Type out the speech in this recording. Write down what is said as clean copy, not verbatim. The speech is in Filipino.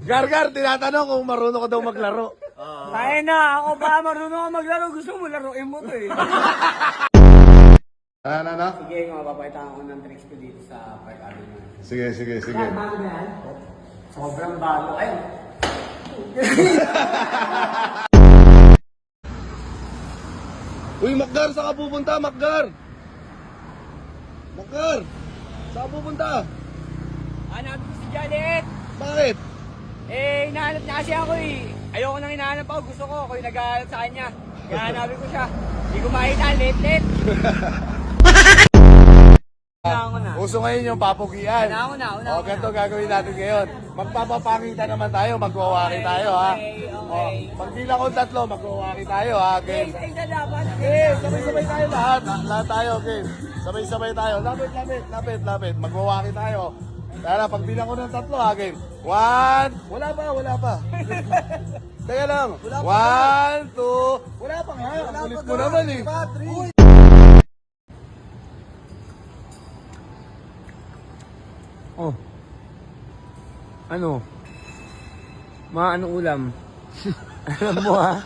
Gargar, tinatanong kung marunong ka daw maglaro. Kaya na, ako ba marunong ako maglaro? Gusto mo laruin mo to eh. Ano? Sige, mapapakita ko ng tricks ko dito sa Park Avenue. Sige. Yan, bago na yan. Sobrang bago. Ayun. Uy, Makgar, saan ka pupunta, Makgar? Makgar, saan ka pupunta? Hanapin ko si Janet. Bakit? Eh, hinahanap niya kasi ako eh. Ayoko nang hinahanap ako. Gusto ko ako yung naghahanap sa kanya. Kaya hanapin ko siya. Hindi ko makita. Let. Una na. Uso ngayon yung papugian. Una. O, ganito gagawin natin ngayon. Magpapapakita naman tayo, magwawaki tayo, ha? Okay. Pag bilang ko 3, magwawaki tayo, ha? Game. Isa dapat. Okay, sabay-sabay tayo lahat. Lahat tayo, game. Sabay-sabay tayo. Lapit. Magwawaki tayo. Tara, pag bilang ko ng 3, ha, game. 1. Wala pa. Teka lang. 1, 2. Wala pa nga. Kulit mo naman eh. 3. Oh. Ano? Anong ulam? Alam mo ha?